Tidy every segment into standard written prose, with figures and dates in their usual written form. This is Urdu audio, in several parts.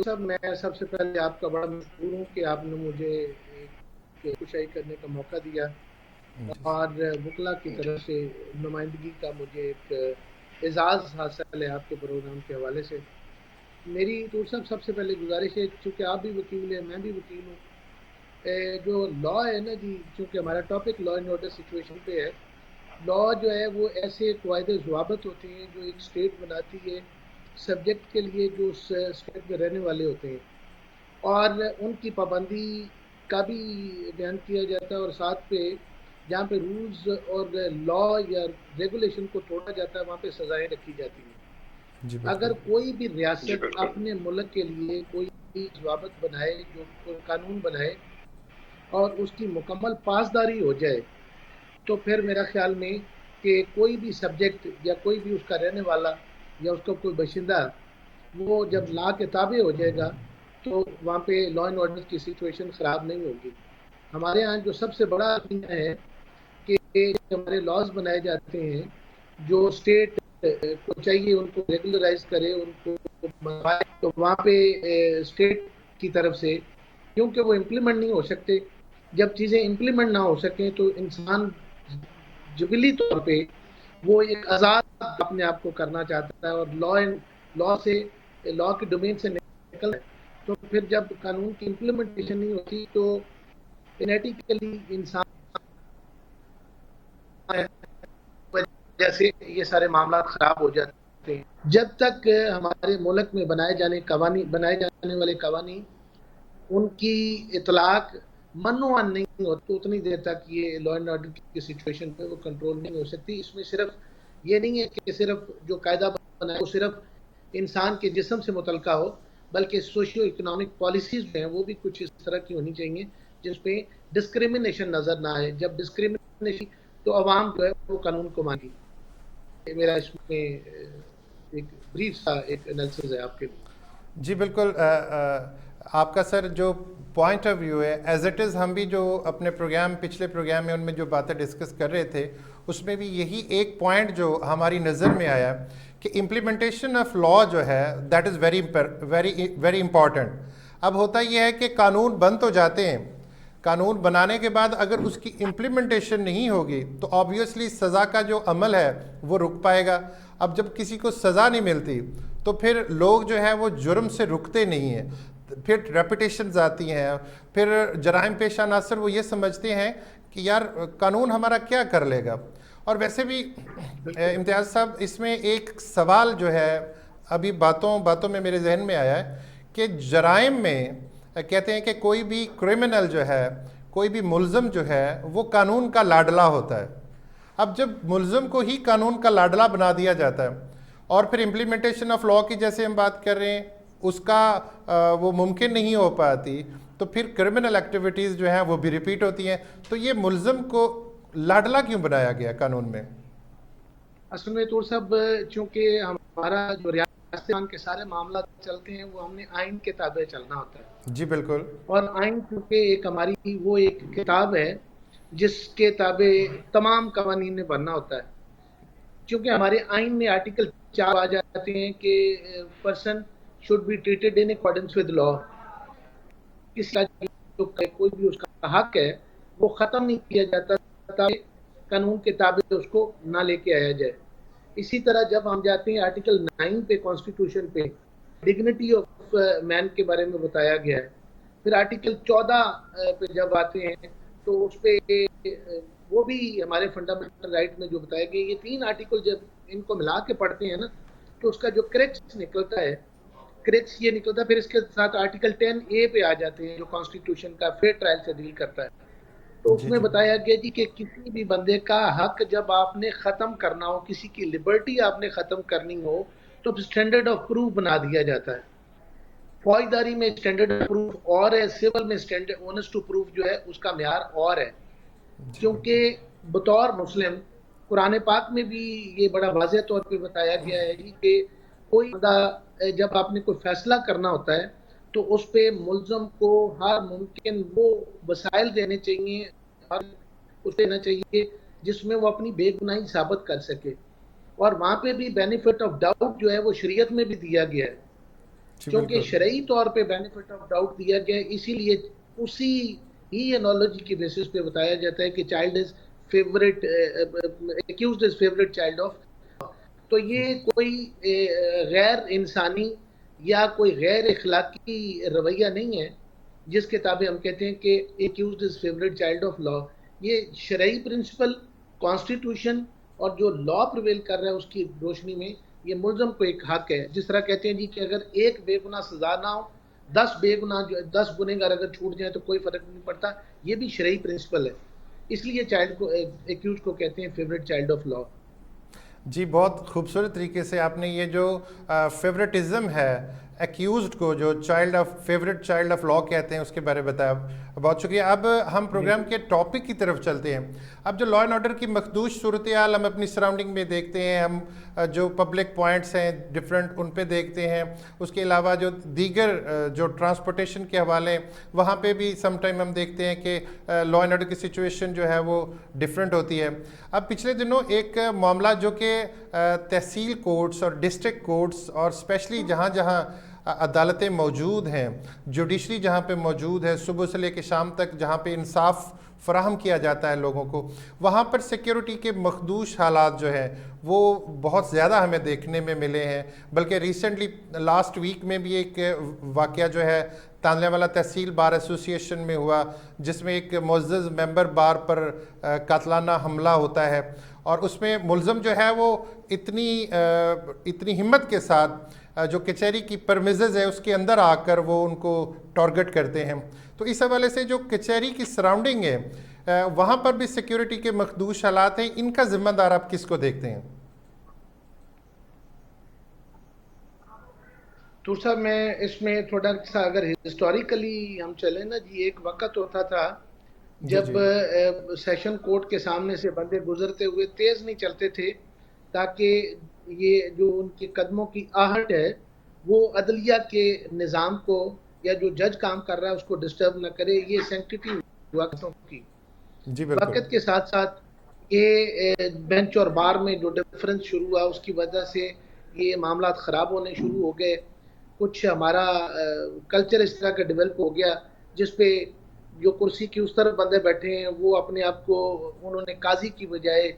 تو سب میں سب سے پہلے آپ کا بڑا مشکور ہوں کہ آپ نے مجھے کشائی کرنے کا موقع دیا جی اور وکلا کی طرف سے نمائندگی کا مجھے ایک اعزاز حاصل ہے آپ کے پروگرام کے حوالے سے. میری تو سب سے پہلے گزارش ہے، چونکہ آپ بھی وکیل ہیں میں بھی وکیل ہوں. جو لا ہے نا جی، چونکہ ہمارا topic law and order situation پہ ہے. لا جو ہے وہ ایسے قواعد و ضوابط ہوتے ہیں جو ایک اسٹیٹ بناتی ہے سبجیکٹ کے لیے جو اس اسٹیٹ میں رہنے والے ہوتے ہیں، اور ان کی پابندی کا بھی بیان کیا جاتا ہے، اور ساتھ پہ جہاں پہ رولز اور لا یا ریگولیشن کو توڑا جاتا ہے وہاں پہ سزائیں رکھی جاتی ہیں. جی بالکل. اگر کوئی بھی ریاست اپنے ملک کے لیے کوئی بھی ضوابط بنائے، جو کوئی قانون بنائے اور اس کی مکمل پاسداری ہو جائے، تو پھر میرا خیال میں کہ کوئی بھی سبجیکٹ یا کوئی بھی اس کا رہنے والا یا اس کا کوئی باشندہ وہ جب لا کے تابع ہو جائے گا تو وہاں پہ لا اینڈ آرڈر کی سچویشن خراب نہیں ہوگی. ہمارے ہاں جو سب سے بڑا ہے کہ ہمارے لاز بنائے جاتے ہیں جو اسٹیٹ کو چاہیے ان کو ریگولرائز کرے، ان کو منوائے، تو وہاں پہ اسٹیٹ کی طرف سے کیونکہ وہ امپلیمنٹ نہیں ہو سکتے. جب چیزیں امپلیمنٹ نہ ہو سکیں تو انسان جبلی طور پہ وہ ایک آزاد اپنے آپ کو کرنا چاہتا ہے، اور لا کے ڈومین سے نکل ہے. تو پھر جب قانون کی امپلیمنٹیشن نہیں ہوتی تو انیٹیکلی انسان جیسے یہ سارے معاملات خراب ہو جاتے ہیں. جب تک ہمارے ملک میں بنائے جانے والے قوانین ان کی اطلاق منوان نہیں ہوتی تو اتنی دیر تک یہ لا اینڈ آرڈر کی سچویشن پہ وہ کنٹرول نہیں ہو سکتی. اس میں صرف یہ نہیں ہے کہ صرف جو قاعدہ بنا ہے وہ صرف انسان کے جسم سے متعلقہ ہو، بلکہ سوشیو اکنامک پالیسیز ہیں وہ بھی کچھ اس طرح کی ہونی چاہیے جس پہ ڈسکریمنیشن نظر نہ آئے. جب ڈسکریمنیشن تو عوام جو ہے وہ قانون کو مانگی. میرا اس میں ایک بریف سا ایک انالیسز ہے آپ کے لیے. جی بالکل. آپ کا سر جو پوائنٹ آف ویو ہے ایز اٹ از، ہم بھی جو اپنے پچھلے پروگرام میں ان میں جو باتیں ڈسکس کر رہے تھے اس میں بھی یہی ایک پوائنٹ جو ہماری نظر میں آیا کہ امپلیمنٹیشن آف لا جو ہے دیٹ از ویری امپورٹنٹ. اب ہوتا یہ ہے کہ قانون بن تو جاتے ہیں، قانون بنانے کے بعد اگر اس کی امپلیمنٹیشن نہیں ہوگی تو آبویسلی سزا کا جو عمل ہے وہ رک پائے گا. اب جب کسی کو سزا نہیں ملتی تو پھر لوگ جو ہیں وہ جرم سے رکتے نہیں ہیں، پھر ریپوٹیشنز آتی ہیں، پھر جرائم پیش عناصر وہ یہ سمجھتے ہیں کہ یار قانون ہمارا کیا کر لے گا. اور ویسے بھی بالکل امتیاز صاحب اس میں ایک سوال جو ہے ابھی باتوں میں میرے ذہن میں آیا ہے کہ جرائم میں کہتے ہیں کہ کوئی بھی کرمنل جو ہے، کوئی بھی ملزم جو ہے وہ قانون کا لاڈلا ہوتا ہے. اب جب ملزم کو ہی قانون کا لاڈلا بنا دیا جاتا ہے اور پھر امپلیمنٹیشن آف لا کی جیسے ہم بات کر رہے ہیں اس کا وہ ممکن نہیں ہو پاتی، تو پھر کرمنل ایکٹیویٹیز جو ہیں وہ بھی ریپیٹ ہوتی ہیں. تو یہ ملزم کو لاڈلا کیوں بنایا گیا قانون میں؟ اصل میں تو سب چونکہ ہمارا جو ریاست کے سارے معاملات چلتے ہیں وہ ہم نے آئین کے تابع چلنا ہوتا ہے. جی بالکل. اور آئین چونکہ ایک ہماری وہ ایک کتاب ہے جس کے تابع تمام قوانین نے بننا ہوتا ہے. چونکہ ہمارے آئین میں آرٹیکل 4 آ جاتے ہیں کہ person should be treated in accordance with law. کوئی بھی اس کا حق ہے وہ ختم نہیں کیا جاتا تاکہ قانون کے تابع اس کو نہ لے کے آیا جائے. اسی طرح جب ہم جاتے ہیں آرٹیکل 9 پہ کانسٹیٹیوشن پہ ڈگنیٹی آف مین کے بارے میں بتایا گیا ہے. پھر آرٹیکل 14 پہ جب آتے ہیں تو اس پہ وہ بھی ہمارے فنڈامنٹل رائٹ میں جو بتایا گیا. یہ 3 آرٹیکل جب ان کو ملا کے پڑھتے ہیں نا تو اس کا جو کریکس نکلتا ہے، کریکس یہ نکلتا ہے. پھر اس کے ساتھ آرٹیکل 10A پہ آ جاتے ہیں جو کانسٹیٹیوشن کا فیئر ٹرائل سے ڈیل کرتا ہے. تو اس جی میں جی. بتایا گیا جی کہ کسی بھی بندے کا حق جب آپ نے ختم کرنا ہو، کسی کی لبرٹی آپ نے ختم کرنی ہو تو اسٹینڈرڈ آف پروف بنا دیا جاتا ہے. فوجداری میں اسٹینڈرڈ آف پروف اور ہے، سول میں اسٹینڈرڈ اونس ٹو پروف جو ہے اس کا معیار اور ہے. جی بالکل. کیونکہ بطور مسلم قرآن پاک میں بھی یہ بڑا واضح طور پہ بتایا گیا ہے کہ کوئی بندہ جب آپ نے کوئی فیصلہ کرنا ہوتا ہے تو اس پہ ملزم کو ہر ممکن وہ وسائل دینے چاہیے اور اس دینا چاہیے جس میں وہ اپنی بے گناہی ثابت کر سکے. اور وہاں پہ بھی بینیفٹ آف ڈاؤٹ جو ہے وہ شریعت میں بھی دیا گیا ہے جی چونکہ بالکل شرعی طور پہ بینیفٹ آف ڈاؤٹ دیا گیا، اسی لیے اسی ہی انالوجی کی بیسس پہ بتایا جاتا ہے کہ child is favourite accused is favourite child of. تو یہ کوئی غیر انسانی یا کوئی غیر اخلاقی رویہ نہیں ہے جس کے تابع ہم کہتے ہیں کہ accused is favourite child of law. یہ شرعی پرنسپل، کانسٹیٹیوشن اور جو لا پرویل کر رہا ہے اس کی روشنی میں یہ ملزم کو ایک حق ہے. جس طرح کہتے ہیں جی کہ اگر ایک بے گناہ سزا نہ ہو، 10 بے گناہ 10 گنہگار اگر چھوٹ جائیں تو کوئی فرق نہیں پڑتا. یہ بھی شرعی پرنسپل ہے. اس لیے چائلڈ کو ایکیوز کو کہتے ہیں فیوریٹ چائلڈ آف لا. جی بہت خوبصورت طریقے سے آپ نے یہ جو فیوریٹزم ہے ایکیوزڈ کو، جو child of favourite child of law کہتے ہیں، اس کے بارے میں بتایا. بہت شکریہ. اب ہم پروگرام کے ٹاپک کی طرف چلتے ہیں. اب جو لا اینڈ آرڈر کی مخدوش صورتحال ہم اپنی سراؤنڈنگ میں دیکھتے ہیں، ہم جو پبلک پوائنٹس ہیں ڈفرینٹ ان پہ دیکھتے ہیں. اس کے علاوہ جو دیگر جو ٹرانسپورٹیشن کے حوالے وہاں پہ بھی سم ٹائم ہم دیکھتے ہیں کہ لا اینڈ آرڈر کی سچویشن جو ہے وہ ڈفرینٹ ہوتی ہے. اب پچھلے دنوں ایک معاملہ جو کہ تحصیل کورٹس اور ڈسٹرکٹ کورٹس اور اسپیشلی جہاں جہاں عدالتیں موجود ہیں، جوڈیشری جہاں پہ موجود ہے، صبح سے لے کے شام تک جہاں پہ انصاف فراہم کیا جاتا ہے لوگوں کو، وہاں پر سیکیورٹی کے مخدوش حالات جو ہیں وہ بہت زیادہ ہمیں دیکھنے میں ملے ہیں. بلکہ ریسنٹلی لاسٹ ویک میں بھی ایک واقعہ جو ہے تانلے والا تحصیل بار ایسوسی ایشن میں ہوا، جس میں ایک معزز ممبر بار پر قاتلانہ حملہ ہوتا ہے، اور اس میں ملزم جو ہے وہ اتنی ہمت کے ساتھ جو کچہری کی پرمیزز ہے اس کے اندر آ کر وہ ان کو ٹارگٹ کرتے ہیں. تو اس حوالے سے جو کچہری کی سراؤنڈنگ ہے وہاں پر بھی سیکیورٹی کے مخدوش حالات ہیں، ان کا ذمہ دار آپ کس کو دیکھتے ہیں؟ تو صاحب میں اس میں تھوڑا سا اگر ہسٹوریکلی ہم چلیں نا جی، ایک وقت ہوتا تھا جی جب جی سیشن کورٹ کے سامنے سے بندے گزرتے ہوئے تیز نہیں چلتے تھے تاکہ یہ جو ان کے قدموں کی آہٹ ہے وہ عدلیہ کے نظام کو یا جو جج کام کر رہا ہے اس کو ڈسٹرب نہ کرے. یہ سینکٹیٹی وقتوں کی. جی بالکل وقت کے ساتھ ساتھ یہ بینچ اور بار میں جو ڈفرنس شروع ہوا اس کی وجہ سے یہ معاملات خراب ہونے شروع ہو گئے. کچھ ہمارا کلچر اس طرح کا ڈیولپ ہو گیا جس پہ جو کرسی کی اس طرف بندے بیٹھے ہیں وہ اپنے آپ کو انہوں نے قاضی کی بجائے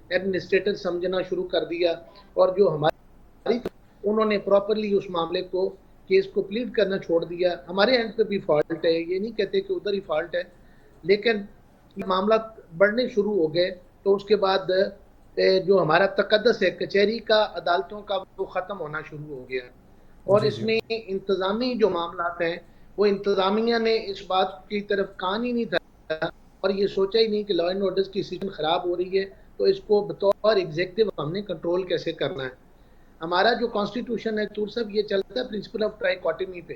ایڈمنسٹریٹر سمجھنا شروع کر دیا، اور جو ہماری انہوں نے پراپرلی اس معاملے کو کیس کو پلیڈ کرنا چھوڑ دیا. ہمارے اینڈ پہ بھی فالٹ ہے، یہ نہیں کہتے کہ ادھر ہی فالٹ ہے، لیکن یہ معاملات بڑھنے شروع ہو گئے. تو اس کے بعد جو ہمارا تقدس ہے کچہری کا، عدالتوں کا، وہ ختم ہونا شروع ہو گیا. اور جی اس جی میں انتظامی جو معاملات ہیں وہ انتظامیہ نے اس بات کی طرف کان ہی نہیں تھا اور یہ سوچا ہی نہیں کہ لا اینڈ آرڈر کی سچویشن خراب ہو رہی ہے تو اس کو بطور ایگزیکٹو ہم نے کنٹرول کیسے کرنا ہے. ہمارا جو کانسٹیٹیوشن ہے طور صاحب یہ چلتا ہے پرنسپل آف ٹرائیکوٹمی پہ،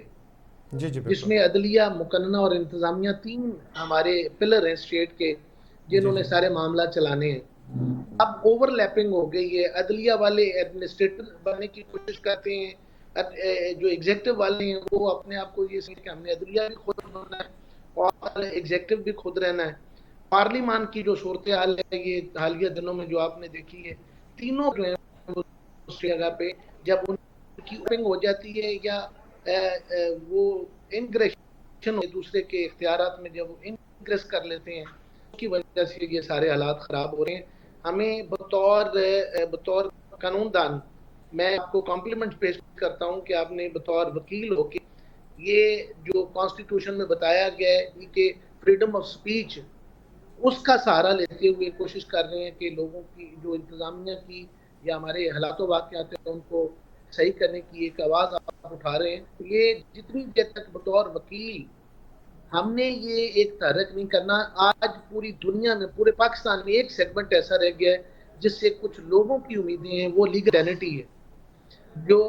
جی جی جس بالکل. میں عدلیہ، مقننہ اور انتظامیہ 3 ہمارے پلر ہیں اسٹیٹ کے جی جنہوں نے جی سارے معاملات چلانے ہیں. اب اوور لیپنگ ہو گئی ہے، عدلیہ والے ایڈمنسٹریٹر بننے کی کوشش کرتے ہیں، جو ایگزیکٹو والے ہیں وہ اپنے آپ کو یہ سمجھتے ہیں کہ ہم نے عدلیہ بھی خود بننا ہے اور ایگزیکٹو بھی خود رہنا ہے. پارلیمان کی جو صورتحال ہے یہ حالیہ دنوں میں جو آپ نے دیکھی ہے، تینوں جو ہیں اس جگہ پہ جب ان کی اوپنگ ہو جاتی ہے یا وہ انگریشن دوسرے کے اختیارات میں جب وہ انگریس کر لیتے ہیں اس کی وجہ سے یہ سارے حالات خراب ہو رہے ہیں. ہمیں بطور قانون دان میں آپ کو کمپلیمنٹ پیش کرتا ہوں کہ آپ نے بطور وکیل ہو کے یہ جو کانسٹیٹیوشن میں بتایا گیا ہے کہ فریڈم آف سپیچ، اس کا سہارا لیتے ہوئے کوشش کر رہے ہیں کہ لوگوں کی جو انتظامیہ کی یا ہمارے حالات و واقعات ہیں ان کو صحیح کرنے کی ایک آواز آپ اٹھا رہے ہیں. یہ جتنی دیر تک بطور وکیل ہم نے یہ ایک تحریک نہیں کرنا، آج پوری دنیا میں، پورے پاکستان میں ایک سیگمنٹ ایسا رہ گیا ہے جس سے کچھ لوگوں کی امیدیں ہیں، وہ لیگلٹی ہے جو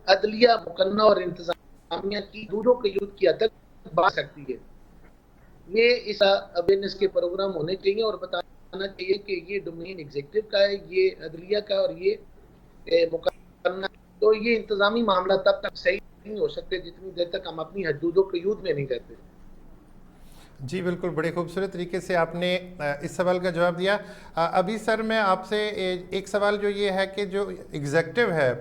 عدلیہ، مقننہ اور انتظامیہ کی حدود و قیود کی حد تک بڑھ سکتی ہے. یہ اس اویئرنیس کے پروگرام ہونے چاہیے اور بتانا چاہیے کہ یہ ڈومین ایگزیکٹو کا ہے، یہ عدلیہ کا، اور یہ مقننہ. تو یہ انتظامی معاملہ تب تک صحیح نہیں ہو سکتے جتنی دیر تک ہم اپنی حدود و قیود میں نہیں رہتے. جی بالکل، بڑے خوبصورت طریقے سے آپ نے اس سوال کا جواب دیا. ابھی سر میں آپ سے ایک سوال جو یہ ہے کہ جو ایگزیکٹو ہے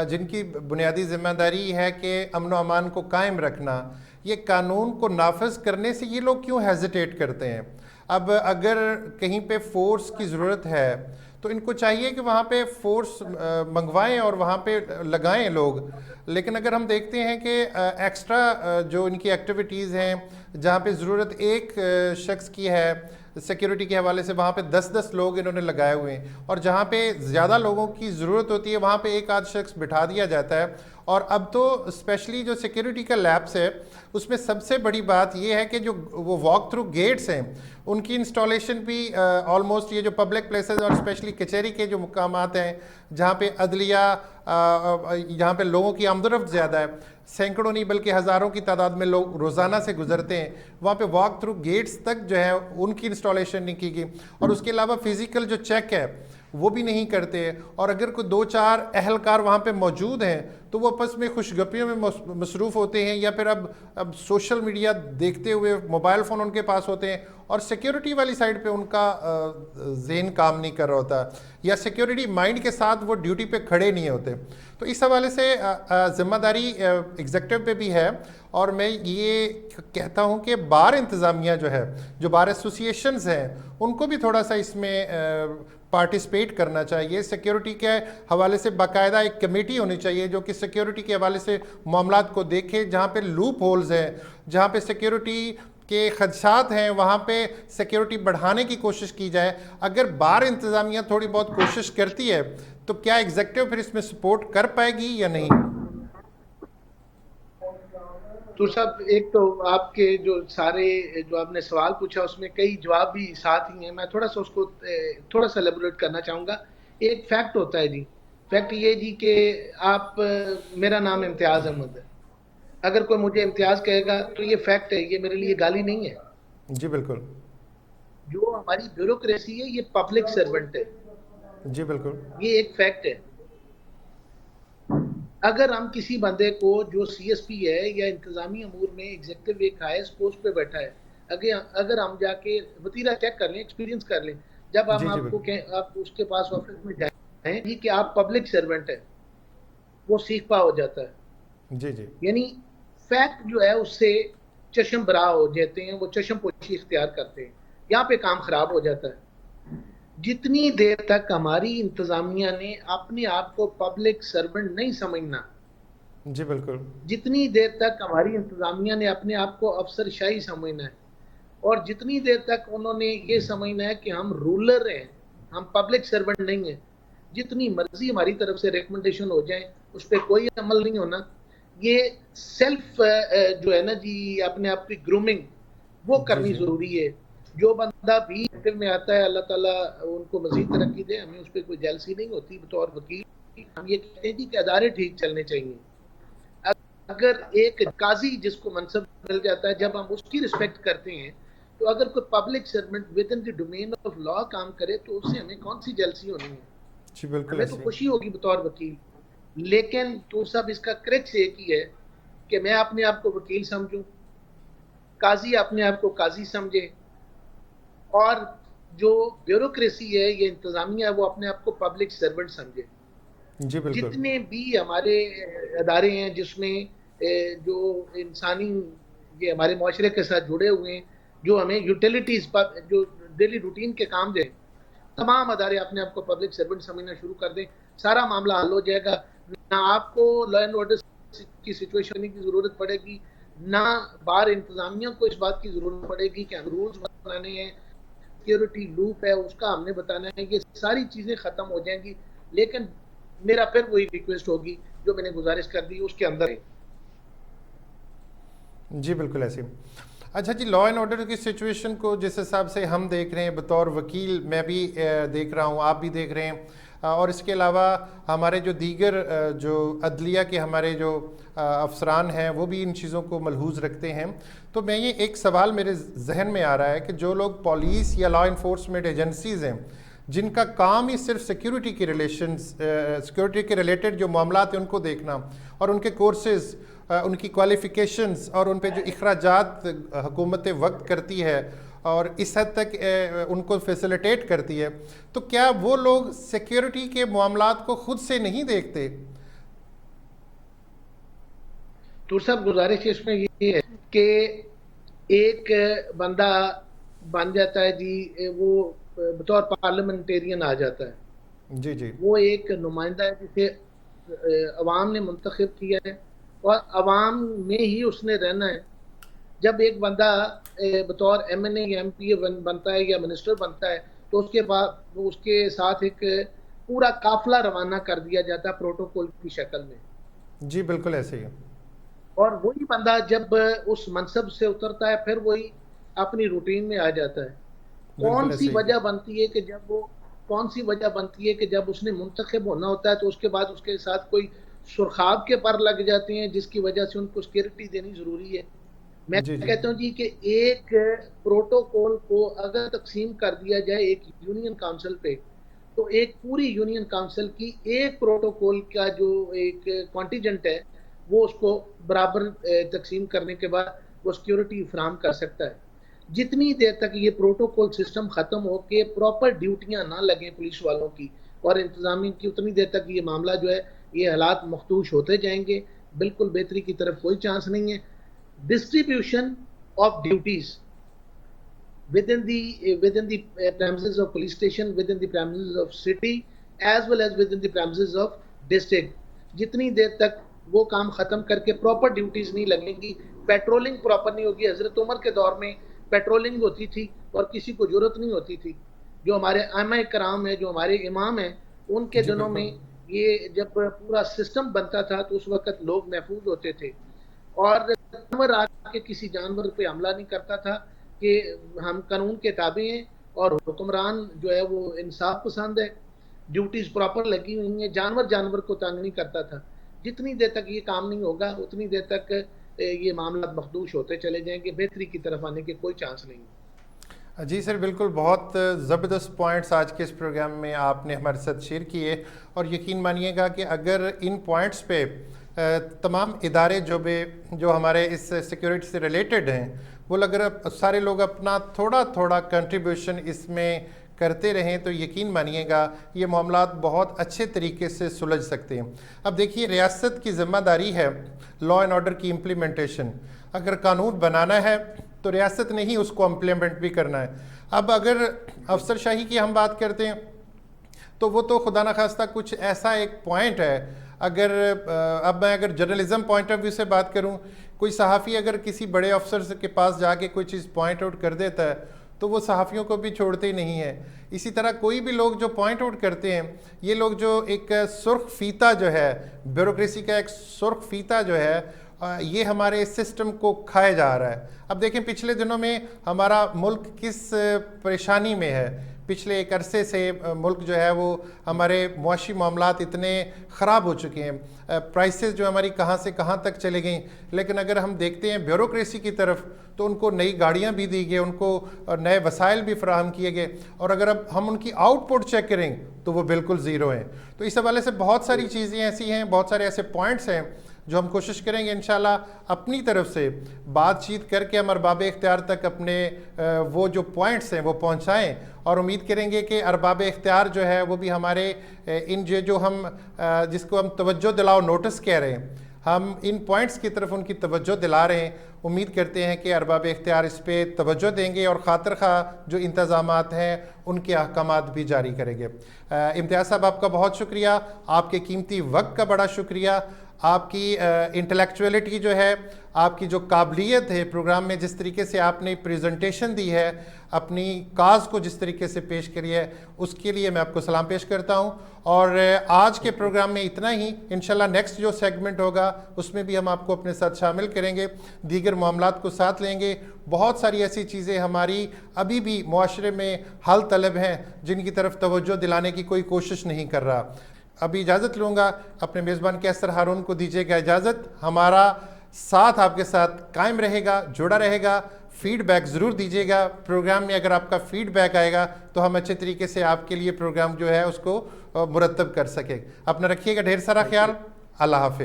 جن کی بنیادی ذمہ داری ہے کہ امن و امان کو قائم رکھنا، یہ قانون کو نافذ کرنے سے یہ لوگ کیوں ہیزیٹیٹ کرتے ہیں؟ اب اگر کہیں پہ فورس کی ضرورت ہے تو ان کو چاہیے کہ وہاں پہ فورس منگوائیں اور وہاں پہ لگائیں لوگ. لیکن اگر ہم دیکھتے ہیں کہ ایکسٹرا جو ان کی ایکٹیویٹیز ہیں جہاں پہ ضرورت ایک شخص کی ہے سیکیورٹی کے حوالے سے، وہاں پہ 10 لوگ انہوں نے لگائے ہوئے ہیں، اور جہاں پہ زیادہ لوگوں کی ضرورت ہوتی ہے وہاں پہ ایک آدھ شخص بٹھا دیا جاتا ہے. اور اب تو اسپیشلی جو سیکیورٹی کا لیبس ہے اس میں سب سے بڑی بات یہ ہے کہ جو وہ واک تھرو گیٹس ہیں ان کی انسٹالیشن بھی آلموسٹ، یہ جو پبلک پلیسز اور اسپیشلی کچہری کے جو مقامات ہیں جہاں پہ عدلیہ، یہاں پہ لوگوں کی آمد و رفت زیادہ ہے، سینکڑوں نہیں بلکہ ہزاروں کی تعداد میں لوگ روزانہ سے گزرتے ہیں، وہاں پہ واک تھرو گیٹس تک جو ہے ان کی انسٹالیشن نہیں کی گئی. اور اس کے علاوہ فزیکل جو چیک ہے وہ بھی نہیں کرتے. اور اگر کوئی 2-4 اہلکار وہاں پہ موجود ہیں تو وہ آپس میں خوش گپیوں میں مصروف ہوتے ہیں، یا پھر اب سوشل میڈیا دیکھتے ہوئے موبائل فون ان کے پاس ہوتے ہیں، اور سیکیورٹی والی سائڈ پہ ان کا ذہن کام نہیں کر رہا ہوتا، یا سیکیورٹی مائنڈ کے ساتھ وہ ڈیوٹی پہ کھڑے نہیں ہوتے. تو اس حوالے سے ذمہ داری ایگزیکٹو پہ بھی ہے. اور میں یہ کہتا ہوں کہ بار انتظامیہ جو ہے، جو بار ایسوسیشنز ہیں، ان کو بھی تھوڑا سا اس میں پارٹیسپیٹ کرنا چاہیے. سیکیورٹی کے حوالے سے باقاعدہ ایک کمیٹی ہونی چاہیے جو کہ سیکیورٹی کے حوالے سے معاملات کو دیکھے، جہاں پہ لوپ ہولز ہیں، جہاں پہ سیکیورٹی کے خدشات ہیں وہاں پہ سیکیورٹی بڑھانے کی کوشش کی جائے. اگر بار انتظامیہ تھوڑی بہت کوشش کرتی ہے تو کیا ایگزیکٹو پھر اس میں سپورٹ کر پائے گی یا نہیں؟ تو صاحب، ایک تو آپ کے جو سارے جو آپ نے سوال پوچھا اس میں کئی جواب بھی ساتھ ہی ہیں. میں تھوڑا سا اس کو تھوڑا سا ایلیبوریٹ کرنا چاہوں گا. ایک فیکٹ ہوتا ہے جی، فیکٹ یہ جی کہ آپ، میرا نام امتیاز احمد ہے، اگر کوئی مجھے امتیاز کہے گا تو یہ فیکٹ ہے، یہ میرے لیے گالی نہیں ہے. جی بالکل. جو ہماری بیوروکریسی ہے یہ پبلک سرونٹ ہے. جی بالکل. یہ ایک فیکٹ ہے. اگر ہم کسی بندے کو جو سی ایس پی ہے یا انتظامی امور میں ایگزیکٹو ایک ہائیسٹ پوسٹ پہ بیٹھا ہے، اگر ہم جا کے وطیرہ چیک کر لیں، ایکسپیرینس کر لیں، جب ہم آپ کو کہیں آپ اس کے پاس آفس میں جائیں جی کہ آپ پبلک سرونٹ ہے، وہ سیکھ پا ہو جاتا ہے. جی جی. یعنی فیکٹ جو ہے اس سے چشم برا ہو جاتے ہیں، وہ چشم پوشی اختیار کرتے ہیں، یہاں پہ کام خراب ہو جاتا ہے. جتنی دیر تک ہماری انتظامیہ نے اپنے آپ کو پبلک سرونٹ نہیں سمجھنا، جی بالکل، جتنی دیر تک ہماری انتظامیہ نے اپنے آپ کو افسر شاہی سمجھنا ہے، اور جتنی دیر تک انہوں نے یہ سمجھنا ہے کہ ہم رولر ہیں، ہم پبلک سرونٹ نہیں ہیں، جتنی مرضی ہماری طرف سے ریکمنڈیشن ہو جائیں اس پہ کوئی عمل نہیں ہونا. یہ سیلف جو ہے نا جی، اپنے آپ کی گرومنگ وہ کرنی ضروری ہے. جو بندہ بھی ایکٹیو میں آتا ہے، اللہ تعالیٰ ان کو مزید ترقی دے، ہمیں اس پہ کوئی جیلسی نہیں ہوتی. بطور وکیل ہم یہ کہتے ہیں کہ ادارے ٹھیک چلنے چاہیے. اگر ایک قاضی جس کو منصب مل جاتا ہے، جب ہم اس کی رسپیکٹ کرتے ہیں، تو اگر کوئی public servant within the domain of law کام کرے تو اس سے ہمیں کون سی جیلسی ہونی ہے؟ ہمیں تو خوشی ہوگی بطور وکیل. لیکن تو سب اس کا کریکس ایک ہی ہے کہ میں اپنے آپ کو وکیل سمجھوں، قاضی اپنے آپ کو قاضی سمجھے، اور جو بیوروکریسی ہے یہ انتظامیہ ہے وہ اپنے آپ کو پبلک سرونٹ سمجھے. جی بالکل. جتنے بھی ہمارے ادارے ہیں جس میں جو انسانی یہ ہمارے معاشرے کے ساتھ جڑے ہوئے ہیں، جو ہمیں یوٹیلیٹیز پر جو ڈیلی روٹین کے کام دیں، تمام ادارے اپنے آپ کو پبلک سرونٹ سمجھنا شروع کر دیں، سارا معاملہ حل ہو جائے گا. نہ آپ کو لا اینڈ آرڈر کی سچویشن کی ضرورت پڑے گی، نہ بار انتظامیہ کو اس بات کی ضرورت پڑے گی کہ ہم رولز بنانے ہیں، سیکیورٹی لوپ ہے اس کا ہم نے بتانا ہے. یہ ساری چیزیں ختم ہو جائیں گی. لیکن میرا پھر وہی ریکویسٹ ہوگی جو میں نے گزارش کر دی اس کے اندر ہے. جی بالکل ایسے. اچھا جی، لا اینڈ آرڈر کی سچویشن کو جس حساب سے ہم دیکھ رہے ہیں بطور وکیل، میں بھی دیکھ رہا ہوں، آپ بھی دیکھ رہے ہیں، اور اس کے علاوہ ہمارے جو دیگر جو عدلیہ کے ہمارے جو افسران ہیں وہ بھی ان چیزوں کو ملحوظ رکھتے ہیں. تو میں یہ ایک سوال میرے ذہن میں آ رہا ہے کہ جو لوگ پولیس یا لا انفورسمنٹ ایجنسیز ہیں جن کا کام ہی صرف سیکیورٹی کی سیکیورٹی کے ریلیٹڈ جو معاملات ہیں ان کو دیکھنا، اور ان کے کورسز، ان کی کوالیفیکیشنز اور ان پہ جو اخراجات حکومت وقت کرتی ہے اور اس حد تک ان کو فیسیلیٹیٹ کرتی ہے، تو کیا وہ لوگ سیکیورٹی کے معاملات کو خود سے نہیں دیکھتے؟ تو صاحب گزارش اس میں یہ ہے کہ ایک بندہ بن جاتا ہے جی، وہ بطور پارلیمنٹیرین آ جاتا ہے، جی جی وہ ایک نمائندہ ہے جسے عوام نے منتخب کیا ہے اور عوام میں ہی اس نے رہنا ہے۔ جب ایک بندہ بطور ایم این اے یا ایم پی اے بنتا ہے یا منسٹر بنتا ہے تو اس کے بعد اس کے ساتھ ایک پورا قافلہ روانہ کر دیا جاتا ہے پروٹوکول کی شکل میں، جی بالکل ایسے ہی ہے، اور وہی بندہ جب اس منصب سے اترتا ہے پھر وہی اپنی روٹین میں آ جاتا ہے۔ بالکل کون سی ایسے ہی وجہ بنتی ہے کہ جب اس نے منتخب ہونا ہوتا ہے تو اس کے بعد اس کے ساتھ کوئی سرخاب کے پر لگ جاتے ہیں جس کی وجہ سے ان کو سیکورٹی دینی ضروری ہے۔ میں جی جی کہتا ہوں جی کہ ایک پروٹوکول کو اگر تقسیم کر دیا جائے ایک یونین کاؤنسل پہ، تو ایک پوری یونین کاؤنسل کی ایک پروٹوکول کا جو ایک کانٹیجنٹ ہے وہ اس کو برابر تقسیم کرنے کے بعد وہ سیکیورٹی فراہم کر سکتا ہے۔ جتنی دیر تک یہ پروٹوکول سسٹم ختم ہو کے پراپر ڈیوٹیاں نہ لگیں پولیس والوں کی اور انتظامیہ کی، اتنی دیر تک یہ معاملہ جو ہے، یہ حالات مختوش ہوتے جائیں گے، بالکل بہتری کی طرف کوئی چانس نہیں ہے۔ Distribution of duties within the premises of police station, within the premises of city, as well as within the premises of district، جتنی دیر تک وہ کام ختم کر کے پراپر ڈیوٹیز نہیں لگیں گی، پیٹرولنگ پراپر نہیں ہوگی۔ حضرت عمر کے دور میں پیٹرولنگ ہوتی تھی اور کسی کو ضرورت نہیں ہوتی تھی۔ جو ہمارے ائمہ کرام ہیں، جو ہمارے امام ہیں، ان کے جی دنوں میں بالکل یہ جب پورا سسٹم بنتا تھا تو اس وقت لوگ محفوظ ہوتے تھے، اور جانور آ کے کسی جانور پہ حملہ نہیں کرتا تھا کہ ہم قانون کے تابع ہیں اور حکمران جو ہے وہ انصاف پسند ہے، ڈیوٹیز پراپر لگی ہوئی ہیں، جانور کو تنگ نہیں کرتا تھا۔ جتنی دیر تک یہ کام نہیں ہوگا اتنی دیر تک یہ معاملات مخدوش ہوتے چلے جائیں گے، بہتری کی طرف آنے کے کوئی چانس نہیں۔ جی سر، بالکل بہت زبردست پوائنٹس آج کے اس پروگرام میں آپ نے ہمارے ساتھ شیئر کیے، اور یقین مانیے گا کہ اگر ان پوائنٹس پہ تمام ادارے جو ہمارے اس سیکیورٹی سے ریلیٹڈ ہیں، وہ اگر سارے لوگ اپنا تھوڑا تھوڑا کنٹریبیوشن اس میں کرتے رہیں تو یقین مانیے گا یہ معاملات بہت اچھے طریقے سے سلجھ سکتے ہیں۔ اب دیکھیے، ریاست کی ذمہ داری ہے لا اینڈ آرڈر کی امپلیمنٹیشن۔ اگر قانون بنانا ہے تو ریاست نے ہی اس کو امپلیمنٹ بھی کرنا ہے۔ اب اگر افسر شاہی کی ہم بات کرتے ہیں تو وہ تو خدا نخواستہ کچھ ایسا ایک پوائنٹ ہے، اب میں اگر جرنلزم پوائنٹ آف ویو سے بات کروں، کوئی صحافی اگر کسی بڑے افسر کے پاس جا کے کوئی چیز پوائنٹ آؤٹ کر دیتا ہے تو وہ صحافیوں کو بھی چھوڑتے ہی نہیں ہیں۔ اسی طرح کوئی بھی لوگ جو پوائنٹ آؤٹ کرتے ہیں، یہ لوگ جو ایک سرخ فیتہ جو ہے، بیوروکریسی کا ایک سرخ فیتہ جو ہے، یہ ہمارے سسٹم کو کھائے جا رہا ہے۔ اب دیکھیں پچھلے دنوں میں ہمارا ملک کس پریشانی میں ہے۔ پچھلے ایک عرصے سے ملک جو ہے وہ ہمارے معاشی معاملات اتنے خراب ہو چکے ہیں، پرائسز جو ہماری کہاں سے کہاں تک چلے گئیں، لیکن اگر ہم دیکھتے ہیں بیوروکریسی کی طرف تو ان کو نئی گاڑیاں بھی دی گئی، ان کو نئے وسائل بھی فراہم کیے گئے، اور اگر اب ہم ان کی آؤٹ پٹ چیک کریں تو وہ بالکل زیرو ہیں۔ تو اس حوالے سے بہت ساری چیزیں ایسی ہیں، بہت سارے ایسے پوائنٹس ہیں جو ہم کوشش کریں گے انشاءاللہ اپنی طرف سے بات چیت کر کے ہم ارباب اختیار تک اپنے وہ جو پوائنٹس ہیں وہ پہنچائیں، اور امید کریں گے کہ ارباب اختیار جو ہے وہ بھی ہمارے ان جو ہم جس کو ہم توجہ دلاؤ نوٹس کہہ رہے ہیں، ہم ان پوائنٹس کی طرف ان کی توجہ دلا رہے ہیں۔ امید کرتے ہیں کہ ارباب اختیار اس پہ توجہ دیں گے اور خاطر خواہ جو انتظامات ہیں ان کے احکامات بھی جاری کریں گے۔ امتیاز صاحب، آپ کا بہت شکریہ، آپ کے قیمتی وقت کا بڑا شکریہ، آپ کی انٹلیکچولیٹی جو ہے، آپ کی جو قابلیت ہے پروگرام میں، جس طریقے سے آپ نے پریزنٹیشن دی ہے، اپنی کاز کو جس طریقے سے پیش کری ہے، اس کے لیے میں آپ کو سلام پیش کرتا ہوں۔ اور آج کے پروگرام میں اتنا ہی، انشاءاللہ نیکسٹ جو سیگمنٹ ہوگا اس میں بھی ہم آپ کو اپنے ساتھ شامل کریں گے، دیگر معاملات کو ساتھ لیں گے۔ بہت ساری ایسی چیزیں ہماری ابھی بھی معاشرے میں حل طلب ہیں جن کی طرف توجہ دلانے کی کوئی کوشش نہیں کر رہا۔ ابھی اجازت لوں گا، اپنے میزبان کیسر ہارون کو دیجیے گا اجازت۔ ہمارا ساتھ آپ کے ساتھ قائم رہے گا، جڑا رہے گا۔ فیڈ بیک ضرور دیجیے گا پروگرام میں. اگر آپ کا فیڈ بیک آئے گا تو ہم اچھے طریقے سے آپ کے لیے پروگرام جو ہے اس کو مرتب کر سکیں. اپنا رکھیے گا ڈھیر سارا خیال. اللہ حافظ.